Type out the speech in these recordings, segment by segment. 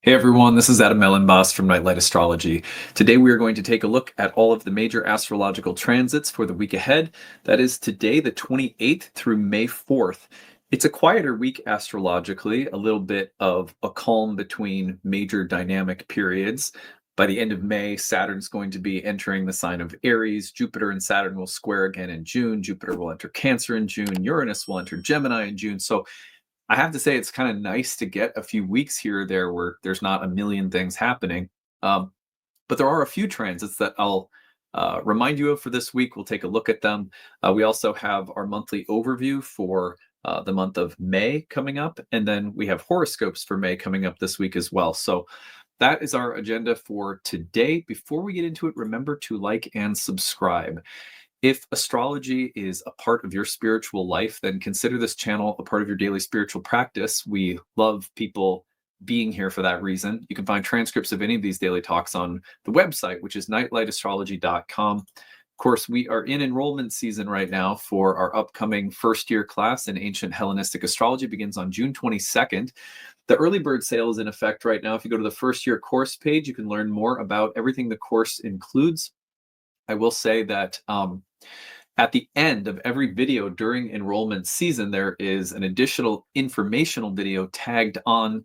Hey everyone, this is Elenbaas from Nightlight Astrology. Today we are going to take a look at all of the major astrological transits for the week ahead. That is today, the 28th through May 4th. It's a quieter week astrologically, a little bit of a calm between major dynamic periods. By the end of May, Saturn's going to be entering the sign of Aries. Jupiter and Saturn will square again in June. Jupiter will enter Cancer in June. Uranus will enter Gemini in June. So I have to say it's kind of nice to get a few weeks here or there where there's not a million things happening. Um, but there are a few transits that I'll remind you of for this week. We'll take a look at them. We also have our monthly overview for the month of May coming up, and then we have horoscopes for May coming up this week as well. So that is our agenda for today. Before we get into it, remember to like and subscribe. If astrology is a part of your spiritual life, then consider this channel a part of your daily spiritual practice. We love people being here for that reason. You can find transcripts of any of these daily talks on the website, which is nightlightastrology.com. Of course, we are in enrollment season right now for our upcoming first year class in ancient Hellenistic astrology. It begins on June 22nd. The early bird sale is in effect right now. If you go to the first year course page, you can learn more about everything the course includes. I will say that at the end of every video during enrollment season, there is an additional informational video tagged on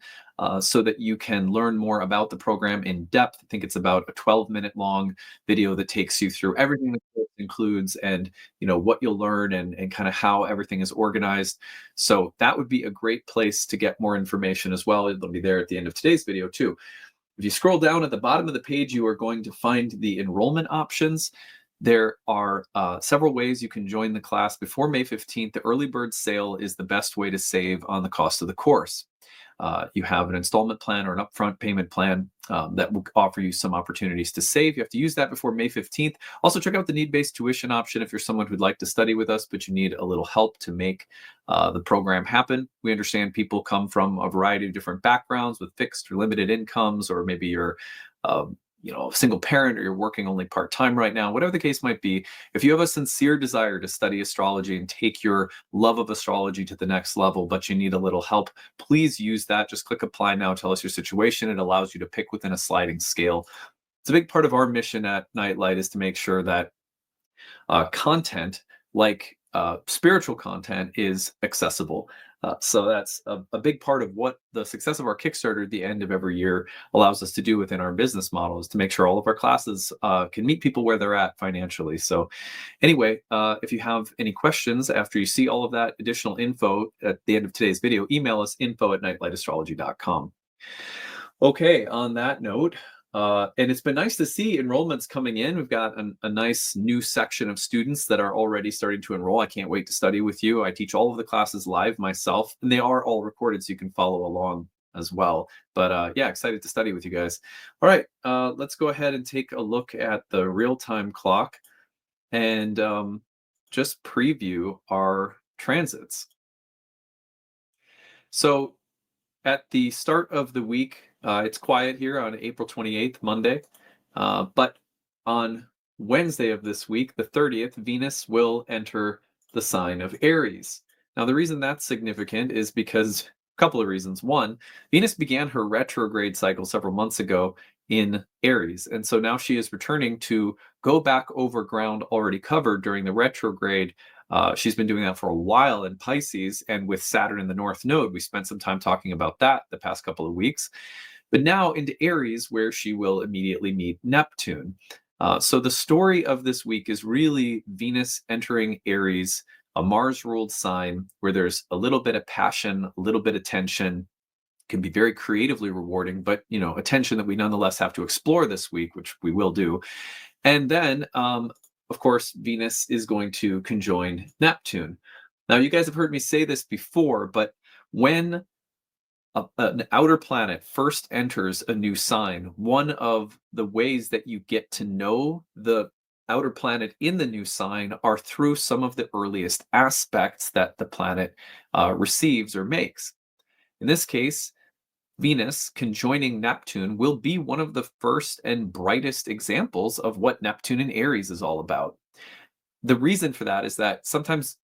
so that you can learn more about the program in depth. I think it's about a 12-minute long video that takes you through everything the course includes and what you'll learn and kind of how everything is organized. So that would be a great place to get more information as well. It'll be there at the end of today's video too. If you scroll down at the bottom of the page, you are going to find the enrollment options. There are several ways you can join the class before May 15th. The early bird sale is the best way to save on the cost of the course. You have an installment plan or an upfront payment plan that will offer you some opportunities to save. You have to use that before May 15th. Also, check out the need-based tuition option if you're someone who'd like to study with us, but you need a little help to make the program happen. We understand people come from a variety of different backgrounds with fixed or limited incomes, or maybe you're a single parent, or you're working only part-time right now. Whatever the case might be, if you have a sincere desire to study astrology and take your love of astrology to the next level, but you need a little help, please use that. Just click apply now, tell us your situation. It allows you to pick within a sliding scale. It's a big part of our mission at Nightlight is to make sure that content like spiritual content is accessible. So that's a big part of what the success of our Kickstarter at the end of every year allows us to do within our business model, is to make sure all of our classes can meet people where they're at financially. So anyway, if you have any questions after you see all of that additional info at the end of today's video, email us info@nightlightastrology.com. Okay, on that note, and it's been nice to see enrollments coming in. We've got a nice new section of students that are already starting to enroll. I can't wait to study with you. I teach all of the classes live myself, and they are all recorded, so you can follow along as well. But yeah, excited to study with you guys. All right, let's go ahead and take a look at the real-time clock and just preview our transits. So at the start of the week, it's quiet here on April 28th, Monday. But on Wednesday of this week, the 30th, Venus will enter the sign of Aries. Now, the reason that's significant is because a couple of reasons. One, Venus began her retrograde cycle several months ago in Aries. And so now she is returning to go back over ground already covered during the retrograde. She's been doing that for a while in Pisces, and with Saturn in the North Node, we spent some time talking about that the past couple of weeks. But now into Aries, where she will immediately meet Neptune. So the story of this week is really Venus entering Aries, a Mars-ruled sign where there's a little bit of passion, a little bit of tension. Can be very creatively rewarding, but a tension that we nonetheless have to explore this week, which we will do. And then of course, Venus is going to conjoin Neptune. Now, you guys have heard me say this before, but when an outer planet first enters a new sign, one of the ways that you get to know the outer planet in the new sign are through some of the earliest aspects that the planet receives or makes. In this case, Venus conjoining Neptune will be one of the first and brightest examples of what Neptune in Aries is all about. The reason for that is that sometimes,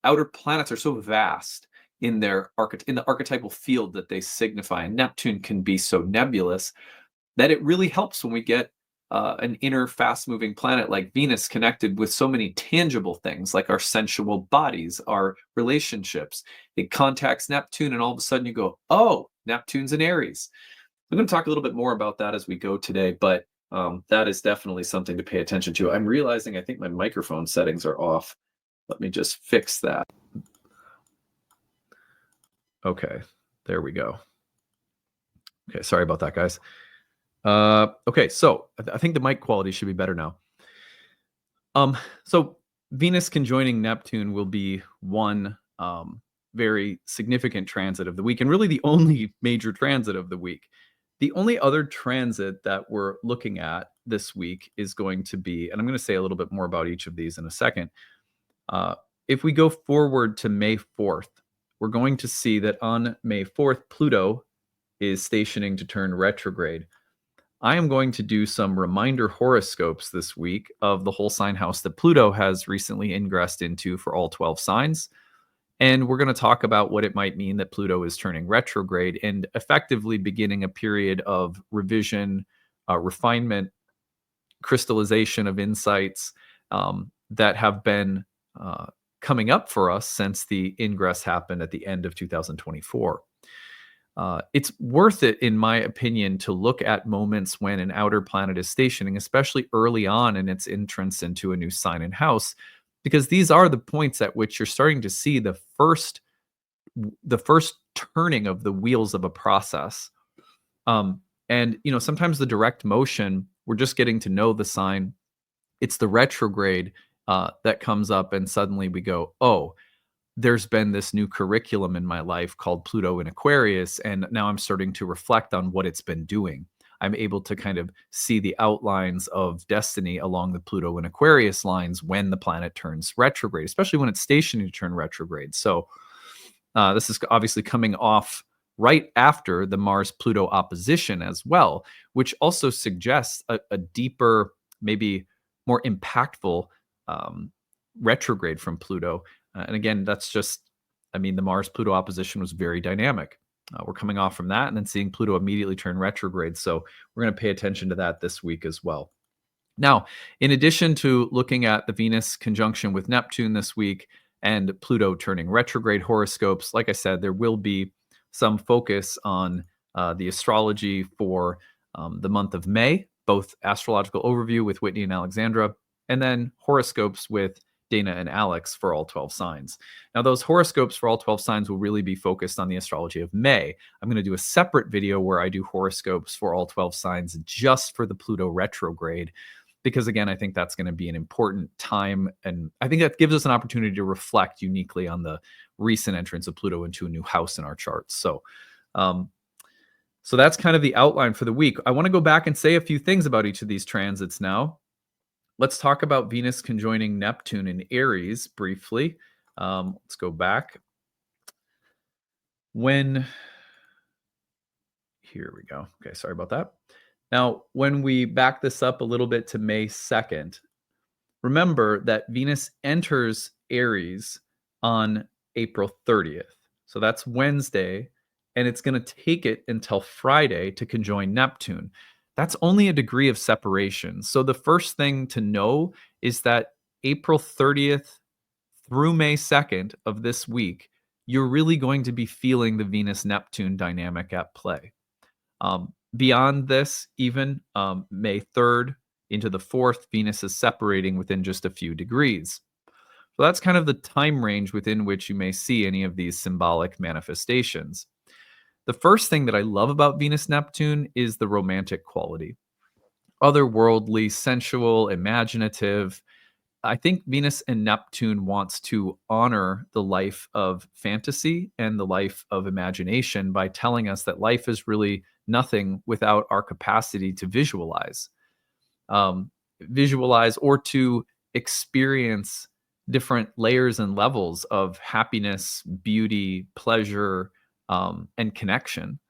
outer planets are so vast, in the archetypal field that they signify. And Neptune can be so nebulous that it really helps when we get an inner fast-moving planet like Venus connected with so many tangible things like our sensual bodies, our relationships. It contacts Neptune, and all of a sudden you go, oh, Neptune's in Aries. I'm going to talk a little bit more about that as we go today, but that is definitely something to pay attention to. I'm realizing I think my microphone settings are off. Let me just fix that. Okay, there we go. Okay, sorry about that, guys. Okay, so I think the mic quality should be better now. So Venus conjoining Neptune will be one very significant transit of the week, and really the only major transit of the week. The only other transit that we're looking at this week is going to be, and I'm going to say a little bit more about each of these in a second. If we go forward to May 4th, we're going to see that on May 4th, Pluto is stationing to turn retrograde. I am going to do some reminder horoscopes this week of the whole sign house that Pluto has recently ingressed into for all 12 signs. And we're going to talk about what it might mean that Pluto is turning retrograde and effectively beginning a period of revision, refinement, crystallization of insights that have been coming up for us since the ingress happened at the end of 2024. It's worth it, in my opinion, to look at moments when an outer planet is stationing, especially early on in its entrance into a new sign and house, because these are the points at which you're starting to see the first turning of the wheels of a process. And sometimes the direct motion, we're just getting to know the sign. It's the retrograde that comes up, and suddenly we go, oh, there's been this new curriculum in my life called Pluto in Aquarius, and now I'm starting to reflect on what it's been doing. I'm able to kind of see the outlines of destiny along the Pluto and Aquarius lines when the planet turns retrograde, especially when it's stationing to turn retrograde. So this is obviously coming off right after the Mars-Pluto opposition as well, which also suggests a deeper, maybe more impactful retrograde from Pluto. And again, that's just, the Mars-Pluto opposition was very dynamic. We're coming off from that and then seeing Pluto immediately turn retrograde. So we're going to pay attention to that this week as well. Now, in addition to looking at the Venus conjunction with Neptune this week and Pluto turning retrograde horoscopes, like I said, there will be some focus on the astrology for the month of May, both astrological overview with Whitney and Alexandra, and then horoscopes with Dana and Alex for all 12 signs. Now, those horoscopes for all 12 signs will really be focused on the astrology of May. I'm going to do a separate video where I do horoscopes for all 12 signs just for the Pluto retrograde, because again, I think that's going to be an important time. And I think that gives us an opportunity to reflect uniquely on the recent entrance of Pluto into a new house in our charts. So that's kind of the outline for the week. I want to go back and say a few things about each of these transits now. Let's talk about Venus conjoining Neptune in Aries briefly. Let's go back. Here we go. Okay, sorry about that. Now, when we back this up a little bit to May 2nd, remember that Venus enters Aries on April 30th. So that's Wednesday, and it's going to take it until Friday to conjoin Neptune. That's only a degree of separation. So the first thing to know is that April 30th through May 2nd of this week, you're really going to be feeling the Venus-Neptune dynamic at play. Beyond this, even May 3rd into the 4th, Venus is separating within just a few degrees. So that's kind of the time range within which you may see any of these symbolic manifestations. The first thing that I love about Venus-Neptune is the romantic quality. Otherworldly, sensual, imaginative. I think Venus and Neptune wants to honor the life of fantasy and the life of imagination by telling us that life is really nothing without our capacity to visualize or to experience different layers and levels of happiness, beauty, pleasure, and connection.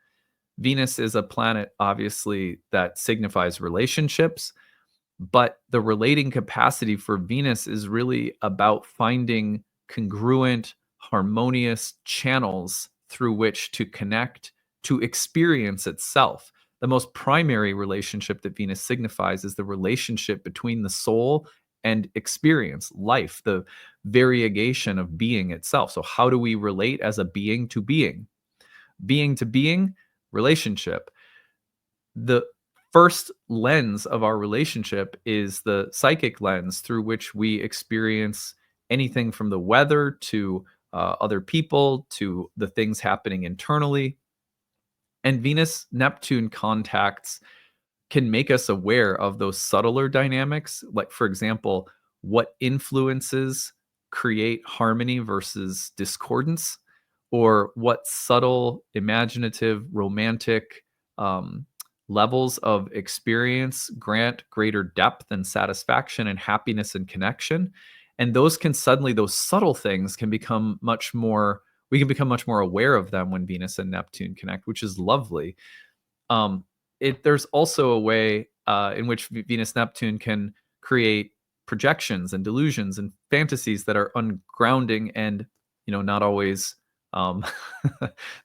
Venus is a planet, obviously, that signifies relationships, but the relating capacity for Venus is really about finding congruent, harmonious channels through which to connect, to experience itself. The most primary relationship that Venus signifies is the relationship between the soul and experience, life, the variegation of being itself. So, how do we relate as a being to being? Being to being, relationship. The first lens of our relationship is the psychic lens through which we experience anything from the weather to other people to the things happening internally. And Venus Neptune contacts can make us aware of those subtler dynamics. Like, for example, what influences create harmony versus discordance, or what subtle, imaginative, romantic um, levels of experience grant greater depth and satisfaction and happiness and connection. And those can suddenly, those subtle things can become much more, we can become much more aware of them when Venus and Neptune connect, which is lovely. um, there's also a way in which Venus Neptune can create projections and delusions and fantasies that are ungrounding and not always um,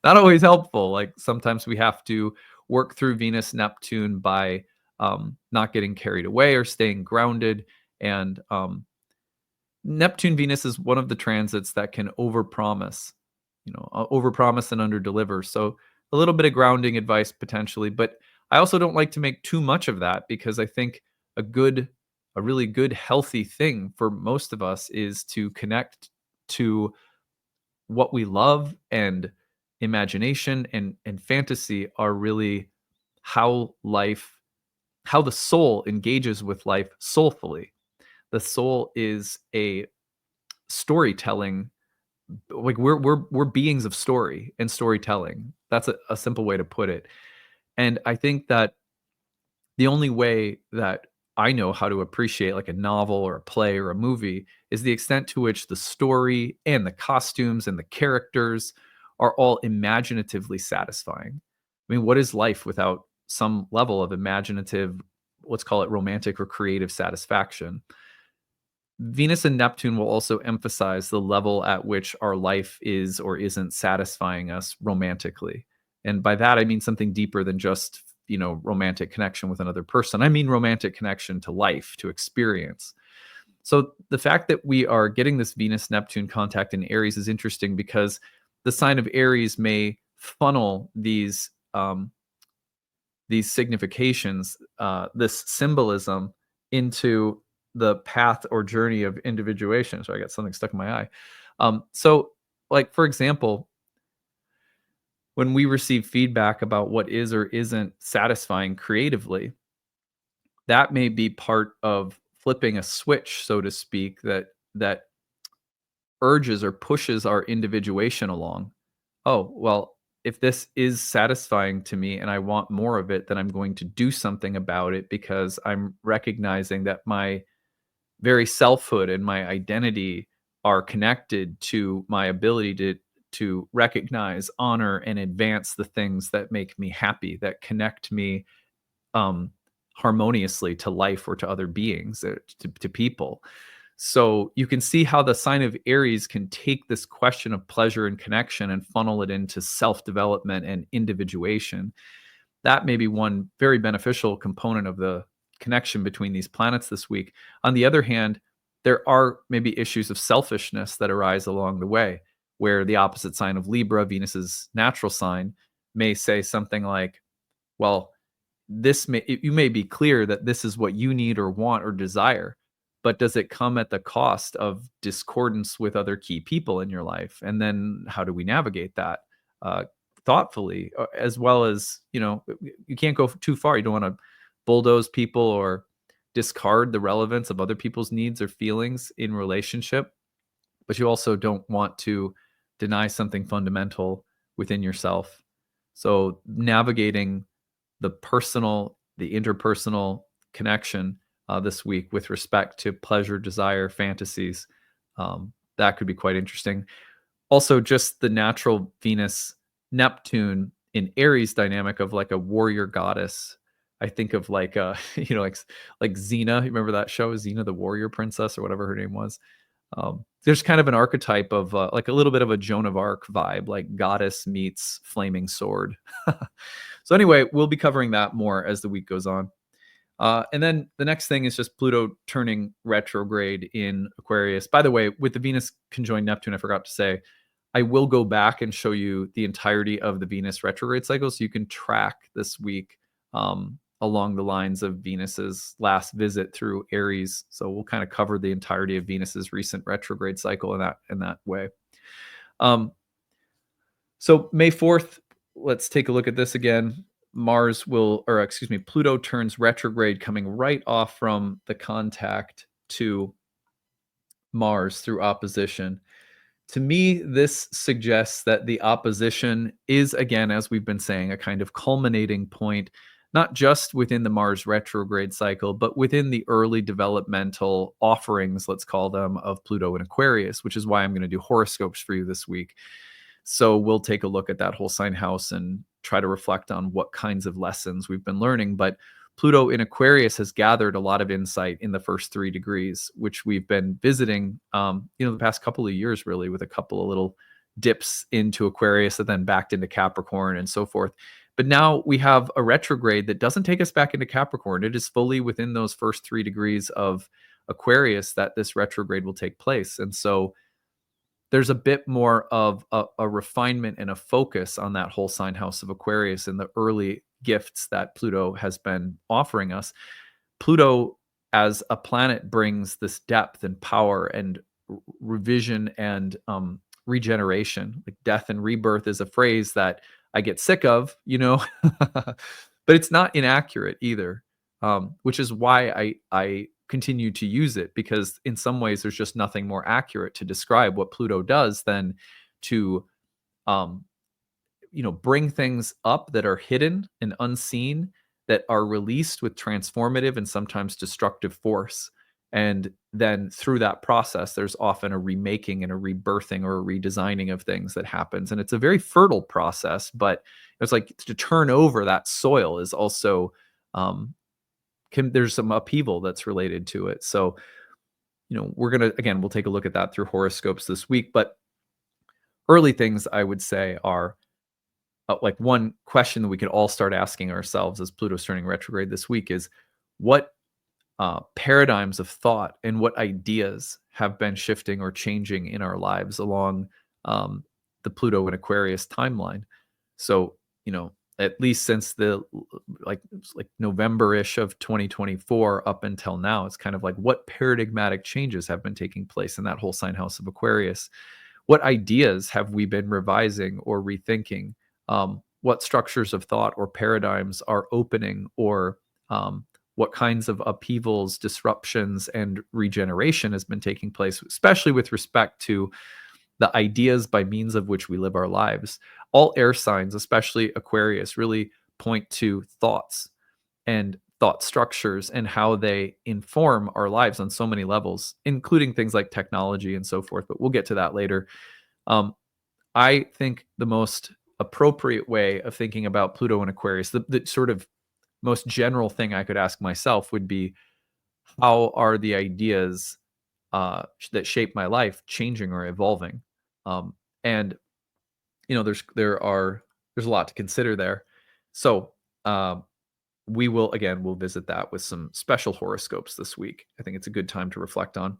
not always helpful. Like sometimes we have to work through Venus Neptune by not getting carried away or staying grounded. And Neptune Venus is one of the transits that can overpromise, overpromise and underdeliver. So a little bit of grounding advice potentially, but I also don't like to make too much of that, because I think a really good, healthy thing for most of us is to connect to what we love, and imagination and fantasy are really how life, how the soul engages with life soulfully. The soul is a storytelling, like we're beings of story and storytelling. That's a simple way to put it. And I think that the only way that I know how to appreciate like a novel or a play or a movie is the extent to which the story and the costumes and the characters are all imaginatively satisfying. I mean, what is life without some level of imaginative, let's call it romantic or creative satisfaction? Venus and Neptune will also emphasize the level at which our life is or isn't satisfying us romantically. And by that, I mean something deeper than just, romantic connection with another person. I mean romantic connection to life, to experience. So the fact that we are getting this Venus Neptune contact in Aries is interesting, because the sign of Aries may funnel these significations, this symbolism, into the path or journey of individuation. So I got something stuck in my eye. So, like for example, when we receive feedback about what is or isn't satisfying creatively, that may be part of flipping a switch, so to speak, that urges or pushes our individuation along. Oh, well, if this is satisfying to me and I want more of it, then I'm going to do something about it, because I'm recognizing that my very selfhood and my identity are connected to my ability to recognize, honor, and advance the things that make me happy, that connect me um, harmoniously to life or to other beings, to people. So you can see how the sign of Aries can take this question of pleasure and connection and funnel it into self-development and individuation. That may be one very beneficial component of the connection between these planets this week. On the other hand, there are maybe issues of selfishness that arise along the way, where the opposite sign of Libra, Venus's natural sign, may say something like, well, you may be clear that this is what you need or want or desire, but does it come at the cost of discordance with other key people in your life? And then how do we navigate that uh, thoughtfully, as well as, you can't go too far. You don't want to bulldoze people or discard the relevance of other people's needs or feelings in relationship, but you also don't want to deny something fundamental within yourself. So navigating the interpersonal connection this week with respect to pleasure, desire, fantasies, that could be quite interesting. Also, just the natural Venus Neptune in Aries dynamic of like a warrior goddess. I think of like like Xena. You remember that show, Xena the Warrior Princess, or whatever her name was. there's kind of an archetype of like a little bit of a Joan of Arc vibe, like goddess meets flaming sword. So anyway, we'll be covering that more as the week goes on. And then the next thing is just Pluto turning retrograde in Aquarius. By the way, with the Venus conjoined Neptune, I forgot to say, I will go back and show you the entirety of the Venus retrograde cycle so you can track this week along the lines of Venus's last visit through Aries. So we'll kind of cover the entirety of Venus's recent retrograde cycle in that way. So May 4th, let's take a look at this again. Pluto turns retrograde, coming right off from the contact to Mars through opposition. To me, this suggests that the opposition is, again, as we've been saying, a kind of culminating point, not just within the Mars retrograde cycle, but within the early developmental offerings, let's call them, of Pluto and Aquarius, which is why I'm going to do horoscopes for you this week. So we'll take a look at that whole sign house and try to reflect on what kinds of lessons we've been learning. But Pluto in Aquarius has gathered a lot of insight in the first 3 degrees, which we've been visiting, the past couple of years, really, with a couple of little dips into Aquarius and then back into Capricorn and so forth. But now we have a retrograde that doesn't take us back into Capricorn. It is fully within those first 3 degrees of Aquarius that this retrograde will take place. And so there's a bit more of a refinement and a focus on that whole sign house of Aquarius and the early gifts that Pluto has been offering us. Pluto as a planet brings this depth and power and revision and regeneration. Like death and rebirth is a phrase that I get sick of, but it's not inaccurate either, which is why I continue to use it, because in some ways there's just nothing more accurate to describe what Pluto does than to bring things up that are hidden and unseen, that are released with transformative and sometimes destructive force. And then through that process, there's often a remaking and a rebirthing or a redesigning of things that happens. And it's a very fertile process, but it's like to turn over that soil is also, there's some upheaval that's related to it. So, we'll take a look at that through horoscopes this week. But early things I would say are, like one question that we could all start asking ourselves as Pluto's turning retrograde this week is, what paradigms of thought and what ideas have been shifting or changing in our lives along the Pluto and Aquarius timeline? So, at least since the like November-ish of 2024 up until now, it's kind of like, what paradigmatic changes have been taking place in that whole sign house of Aquarius? What ideas have we been revising or rethinking? What structures of thought or paradigms are opening, or what kinds of upheavals, disruptions, and regeneration has been taking place, especially with respect to the ideas by means of which we live our lives. All air signs, especially Aquarius, really point to thoughts and thought structures and how they inform our lives on so many levels, including things like technology and so forth. But we'll get to that later. I think the most appropriate way of thinking about Pluto and Aquarius, the sort of most general thing I could ask myself would be, how are the ideas that shape my life changing or evolving? And there's a lot to consider there. So we'll visit that with some special horoscopes this week. I think it's a good time to reflect on.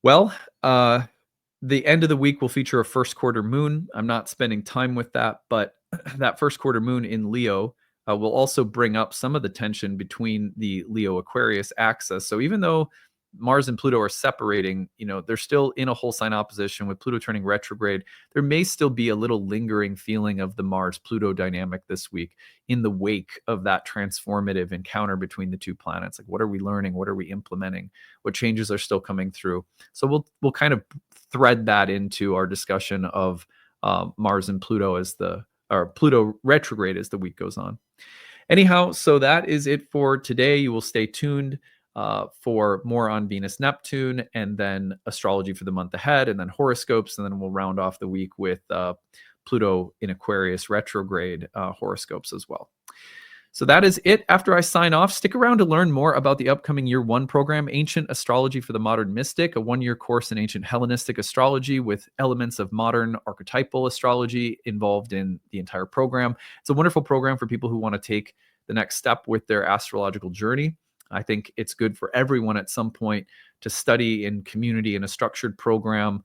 Well, the end of the week will feature a first quarter moon. I'm not spending time with that, but that first quarter moon in Leo will also bring up some of the tension between the Leo-Aquarius axis. So even though Mars and Pluto are separating, they're still in a whole sign opposition. With Pluto turning retrograde, there may still be a little lingering feeling of the Mars-Pluto dynamic this week in the wake of that transformative encounter between the two planets. Like, what are we learning? What are we implementing? What changes are still coming through? So we'll kind of thread that into our discussion of Mars and Pluto or Pluto retrograde as the week goes on. Anyhow, so that is it for today. You will stay tuned for more on Venus Neptune, and then astrology for the month ahead, and then horoscopes, and then we'll round off the week with Pluto in Aquarius retrograde horoscopes as well. So that is it. After I sign off, stick around to learn more about the upcoming Year 1 program, Ancient Astrology for the Modern Mystic, a 1-year course in ancient Hellenistic astrology with elements of modern archetypal astrology involved in the entire program. It's a wonderful program for people who want to take the next step with their astrological journey. I think it's good for everyone at some point to study in community in a structured program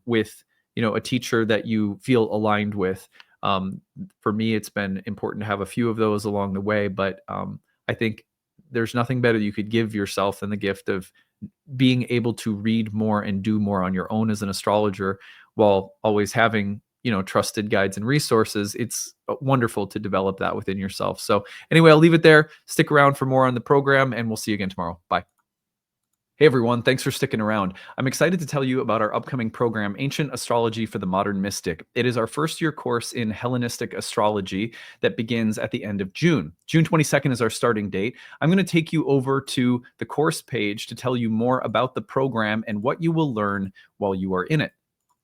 with a teacher that you feel aligned with. For me, it's been important to have a few of those along the way, but I think there's nothing better you could give yourself than the gift of being able to read more and do more on your own as an astrologer while always having trusted guides and resources. It's wonderful to develop that within yourself. So anyway, I'll leave it there. Stick around for more on the program, and we'll see you again tomorrow. Bye. Hey everyone, thanks for sticking around. I'm excited to tell you about our upcoming program, Ancient Astrology for the Modern Mystic. It is our first-year course in Hellenistic astrology that begins at the end of June. June 22nd is our starting date. I'm going to take you over to the course page to tell you more about the program and what you will learn while you are in it.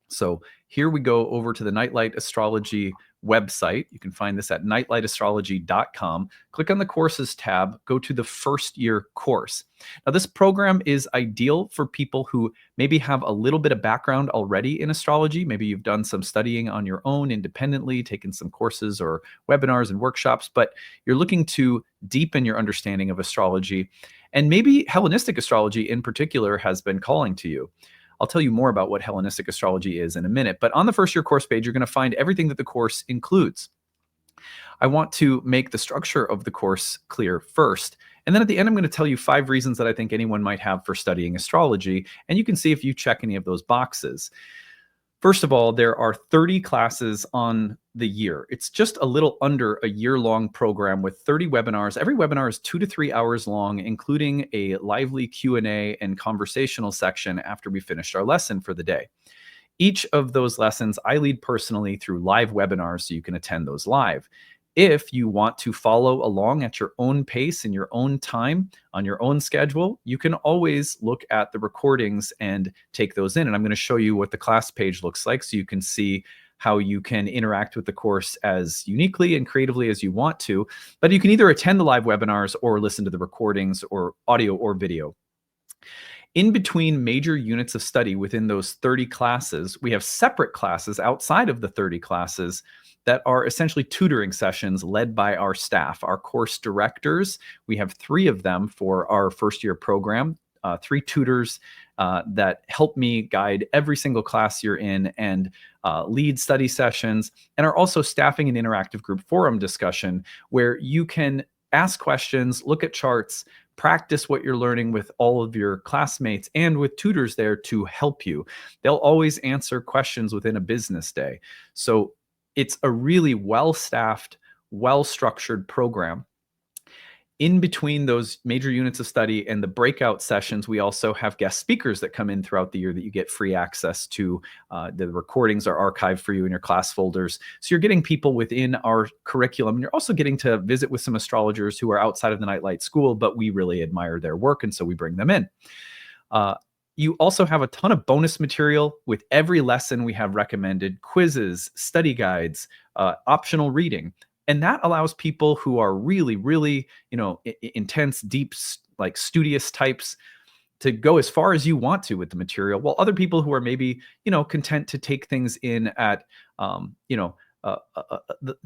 So here we go over to the Nightlight Astrology website. You can find this at nightlightastrology.com. Click on the courses tab, go to the first year course. Now this program is ideal for people who maybe have a little bit of background already in astrology. Maybe you've done some studying on your own independently, taken some courses or webinars and workshops, but you're looking to deepen your understanding of astrology. And maybe Hellenistic astrology in particular has been calling to you. I'll tell you more about what Hellenistic astrology is in a minute, but on the first year course page, you're going to find everything that the course includes. I want to make the structure of the course clear first, and then at the end, I'm going to tell you 5 reasons that I think anyone might have for studying astrology, and you can see if you check any of those boxes. First of all, there are 30 classes on the year. It's just a little under a year-long program with 30 webinars. Every webinar is 2 to 3 hours long, including a lively Q&A and conversational section after we finished our lesson for the day. Each of those lessons I lead personally through live webinars, so you can attend those live. If you want to follow along at your own pace in your own time on your own schedule, you can always look at the recordings and take those in. And I'm going to show you what the class page looks like so you can see how you can interact with the course as uniquely and creatively as you want to. But you can either attend the live webinars or listen to the recordings or audio or video. In between major units of study within those 30 classes, we have separate classes outside of the 30 classes that are essentially tutoring sessions led by our staff, our course directors. We have 3 of them for our first year program, 3 tutors that help me guide every single class you're in and lead study sessions, and are also staffing an interactive group forum discussion where you can ask questions, look at charts, practice what you're learning with all of your classmates and with tutors there to help you. They'll always answer questions within a business day. So it's a really well-staffed, well-structured program. In between those major units of study and the breakout sessions, we also have guest speakers that come in throughout the year that you get free access to. The recordings are archived for you in your class folders. So you're getting people within our curriculum. And you're also getting to visit with some astrologers who are outside of the Nightlight School, but we really admire their work, and so we bring them in. You also have a ton of bonus material. With every lesson, we have recommended quizzes, study guides, optional reading. And that allows people who are really, really, intense, deep, like studious types to go as far as you want to with the material, while other people who are maybe, content to take things in at,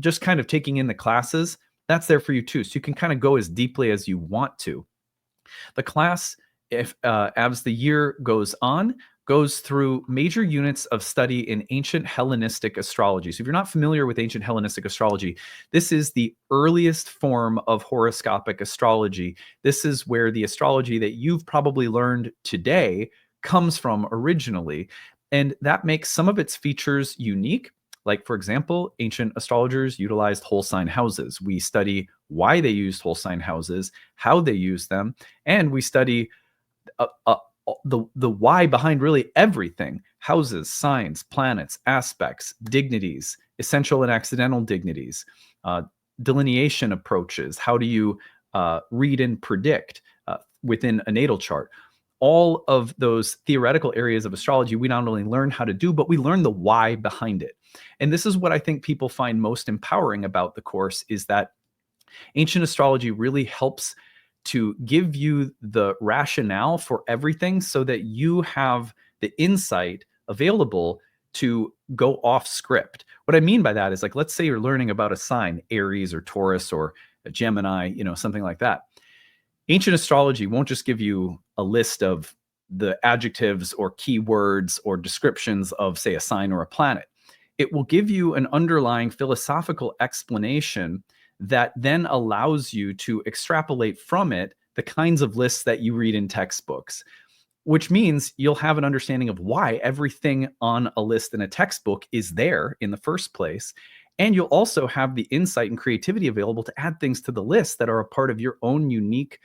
just kind of taking in the classes, that's there for you too. So you can kind of go as deeply as you want to. The class, as the year goes on, goes through major units of study in ancient Hellenistic astrology. So if you're not familiar with ancient Hellenistic astrology, this is the earliest form of horoscopic astrology. This is where the astrology that you've probably learned today comes from originally. And that makes some of its features unique. Like, for example, ancient astrologers utilized whole sign houses. We study why they used whole sign houses, how they used them, and we study the why behind really everything: houses, signs, planets, aspects, dignities, essential and accidental dignities, delineation approaches. How do you read and predict within a natal chart? All of those theoretical areas of astrology, we not only learn how to do, but we learn the why behind it. And this is what I think people find most empowering about the course, is that Ancient astrology really helps to give you the rationale for everything so that you have the insight available to go off script. What I mean by that is, like, let's say you're learning about a sign, Aries or Taurus or a Gemini, something like that. Ancient astrology won't just give you a list of the adjectives or keywords or descriptions of, say, a sign or a planet. It will give you an underlying philosophical explanation that then allows you to extrapolate from it the kinds of lists that you read in textbooks, which means you'll have an understanding of why everything on a list in a textbook is there in the first place. And you'll also have the insight and creativity available to add things to the list that are a part of your own unique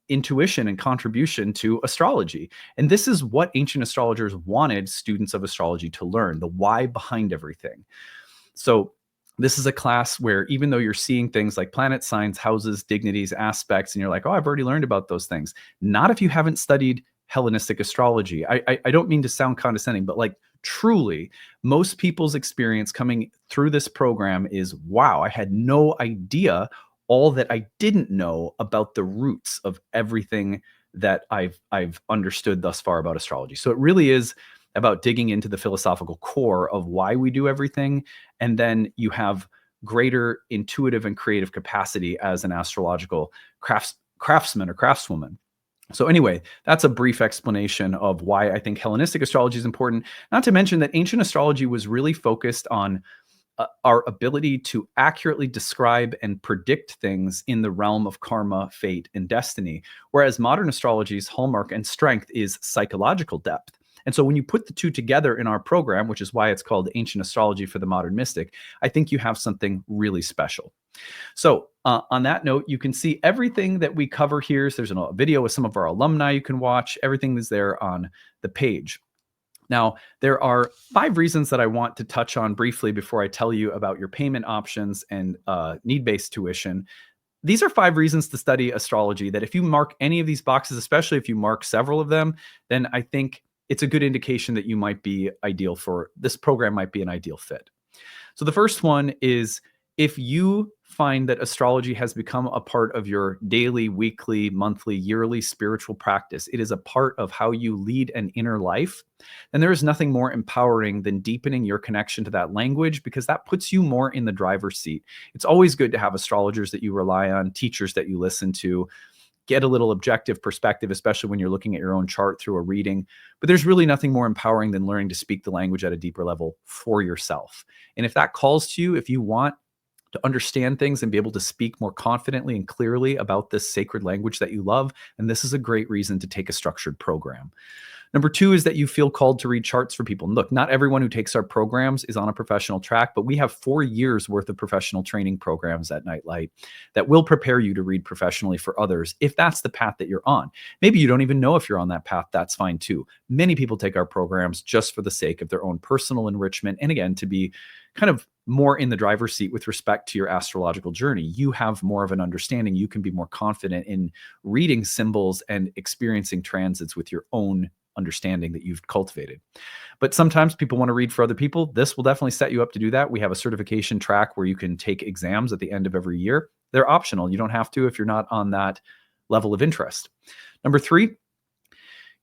intuition and contribution to astrology. And this is what ancient astrologers wanted students of astrology to learn, the why behind everything. So this is a class where, even though you're seeing things like planet signs, houses, dignities, aspects, and you're like, oh, I've already learned about those things. Not if you haven't studied Hellenistic astrology. I don't mean to sound condescending, but like, truly, most people's experience coming through this program is, wow, I had no idea all that I didn't know about the roots of everything that I've understood thus far about astrology. So it really is about digging into the philosophical core of why we do everything. And then you have greater intuitive and creative capacity as an astrological craftsman or craftswoman. So anyway, that's a brief explanation of why I think Hellenistic astrology is important. Not to mention that ancient astrology was really focused on our ability to accurately describe and predict things in the realm of karma, fate, and destiny, whereas modern astrology's hallmark and strength is psychological depth. And so when you put the two together in our program, which is why it's called Ancient Astrology for the Modern Mystic, I think you have something really special. So on that note, you can see everything that we cover here. So there's a video with some of our alumni you can watch. Everything is there on the page. Now, there are 5 reasons that I want to touch on briefly before I tell you about your payment options and need-based tuition. These are 5 reasons to study astrology that if you mark any of these boxes, especially if you mark several of them, then I think it's a good indication that you might be ideal for this program, might be an ideal fit. So the first one is, if you find that astrology has become a part of your daily, weekly, monthly, yearly spiritual practice, it is a part of how you lead an inner life, then there is nothing more empowering than deepening your connection to that language, because that puts you more in the driver's seat. It's always good to have astrologers that you rely on, teachers that you listen to, get a little objective perspective, especially when you're looking at your own chart through a reading. But there's really nothing more empowering than learning to speak the language at a deeper level for yourself. And if that calls to you, if you want to understand things and be able to speak more confidently and clearly about this sacred language that you love, and this is a great reason to take a structured program. Number 2 is that you feel called to read charts for people. And look, not everyone who takes our programs is on a professional track, but we have 4 years worth of professional training programs at Nightlight that will prepare you to read professionally for others if that's the path that you're on. Maybe you don't even know if you're on that path. That's fine too. Many people take our programs just for the sake of their own personal enrichment, and again, to be kind of more in the driver's seat with respect to your astrological journey. You have more of an understanding. You can be more confident in reading symbols and experiencing transits with your own understanding that you've cultivated. But sometimes people want to read for other people. This will definitely set you up to do that. We have a certification track where you can take exams at the end of every year. They're optional. You don't have to if you're not on that level of interest. Number 3,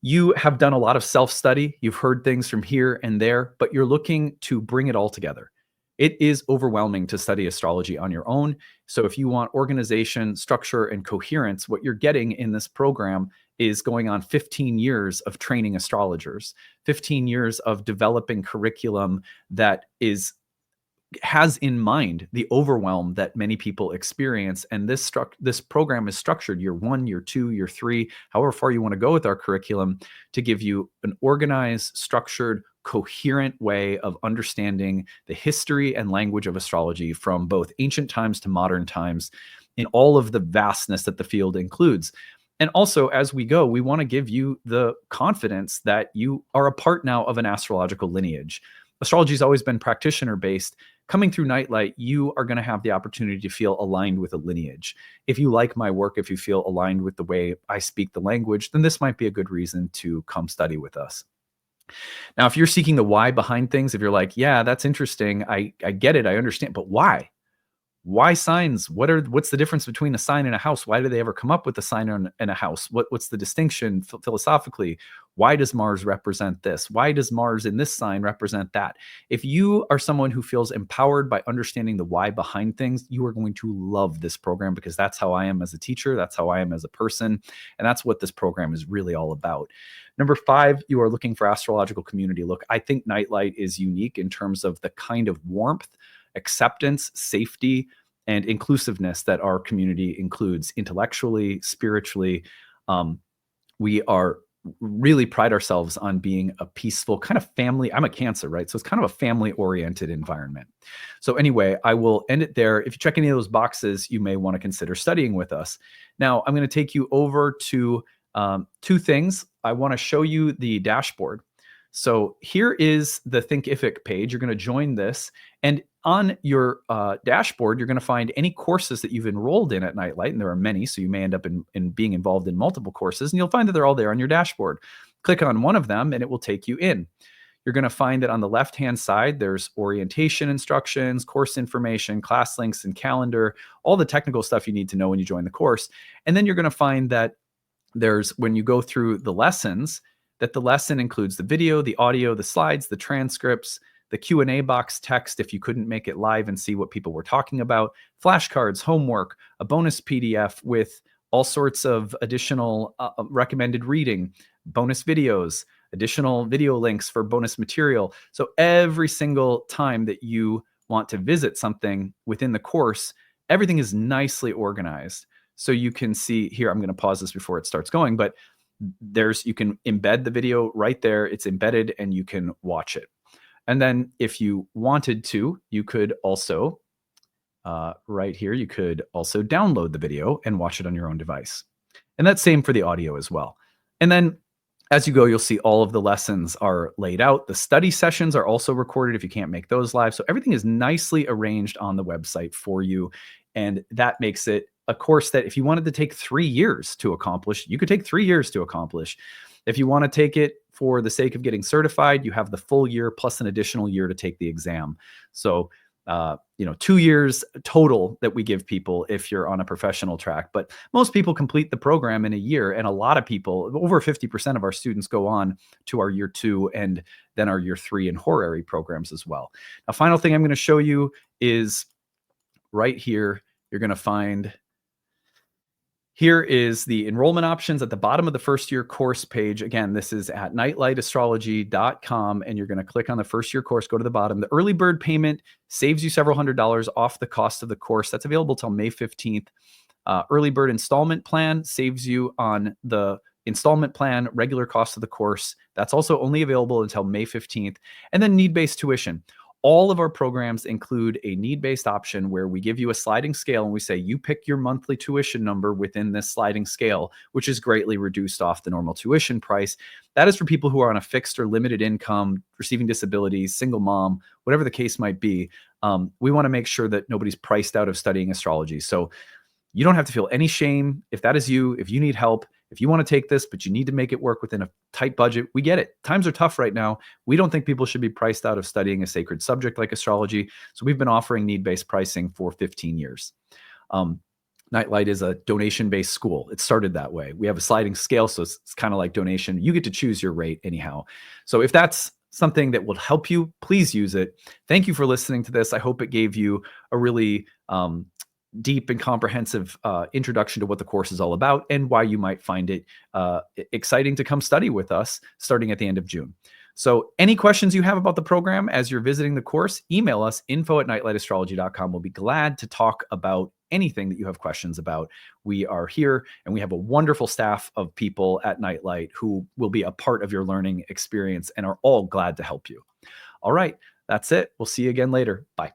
you have done a lot of self-study. You've heard things from here and there, but you're looking to bring it all together. It is overwhelming to study astrology on your own. So if you want organization, structure, and coherence, what you're getting in this program is going on 15 years of training astrologers, 15 years of developing curriculum that has in mind the overwhelm that many people experience. And this program is structured year 1, year 2, year 3, however far you want to go with our curriculum, to give you an organized, structured, coherent way of understanding the history and language of astrology from both ancient times to modern times, in all of the vastness that the field includes. And also, as we go, we want to give you the confidence that you are a part now of an astrological lineage. Astrology has always been practitioner-based. Coming through Nightlight, you are going to have the opportunity to feel aligned with a lineage. If you like my work, if you feel aligned with the way I speak the language, then this might be a good reason to come study with us. Now, if you're seeking the why behind things, if you're like, yeah, that's interesting, I get it, I understand, but why? Why signs? What's the difference between a sign and a house? Why do they ever come up with a sign and a house? What's the distinction philosophically? Why does Mars represent this? Why does Mars in this sign represent that? If you are someone who feels empowered by understanding the why behind things, you are going to love this program, because that's how I am as a teacher. That's how I am as a person. And that's what this program is really all about. Number 5, you are looking for astrological community. Look, I think Nightlight is unique in terms of the kind of warmth, acceptance, safety, and inclusiveness that our community includes intellectually, spiritually. We are really pride ourselves on being a peaceful kind of family. I'm a Cancer, right? So it's kind of a family-oriented environment. So anyway, I will end it there. If you check any of those boxes, you may want to consider studying with us. Now, I'm going to take you over to 2 things. I want to show you the dashboard. So here is the Thinkific page. You're going to join this. And on your dashboard, you're going to find any courses that you've enrolled in at Nightlight. And there are many, so you may end up in being involved in multiple courses. And you'll find that they're all there on your dashboard. Click on one of them, and it will take you in. You're going to find that on the left-hand side, there's orientation instructions, course information, class links, and calendar, all the technical stuff you need to know when you join the course. And then you're going to find that there's, when you go through the lessons, that the lesson includes the video, the audio, the slides, the transcripts, the Q&A box text if you couldn't make it live and see what people were talking about, flashcards, homework, a bonus PDF with all sorts of additional recommended reading, bonus videos, additional video links for bonus material. So every single time that you want to visit something within the course, everything is nicely organized. So you can see here, I'm going to pause this before it starts going, but you can embed the video right there. It's embedded and you can watch it. And then if you wanted to, you could also, right here, you could also download the video and watch it on your own device. And that's same for the audio as well. And then as you go, you'll see all of the lessons are laid out. The study sessions are also recorded if you can't make those live. So everything is nicely arranged on the website for you. And that makes it a course that if you wanted to take 3 years to accomplish, you could take 3 years to accomplish. If you want to take it for the sake of getting certified, you have the full year plus an additional year to take the exam. So, 2 years total that we give people if you're on a professional track. But most people complete the program in a year. And a lot of people, over 50% of our students, go on to our year 2 and then our year 3 and horary programs as well. Now, final thing I'm going to show you is right here. You're going to find, here is the enrollment options at the bottom of the first year course page. Again, this is at nightlightastrology.com, and you're going to click on the first year course, go to the bottom. The early bird payment saves you several $100s off the cost of the course. That's available till May 15th. Early bird installment plan saves you on the installment plan, regular cost of the course. That's also only available until May 15th. And then need-based tuition. All of our programs include a need-based option where we give you a sliding scale and we say, you pick your monthly tuition number within this sliding scale, which is greatly reduced off the normal tuition price. That is for people who are on a fixed or limited income, receiving disabilities, single mom, whatever the case might be. We want to make sure that nobody's priced out of studying astrology. So you don't have to feel any shame. If that is you, if you need help, if you want to take this, but you need to make it work within a tight budget, we get it. Times are tough right now. We don't think people should be priced out of studying a sacred subject like astrology. So we've been offering need-based pricing for 15 years. Nightlight is a donation-based school. It started that way. We have a sliding scale, so it's kind of like donation. You get to choose your rate anyhow. So if that's something that will help you, please use it. Thank you for listening to this. I hope it gave you a really deep and comprehensive introduction to what the course is all about and why you might find it exciting to come study with us starting at the end of June. So any questions you have about the program as you're visiting the course, email us, info@nightlightastrology.com. We'll be glad to talk about anything that you have questions about. We are here and we have a wonderful staff of people at Nightlight who will be a part of your learning experience and are all glad to help you. All right, that's it. We'll see you again later. Bye.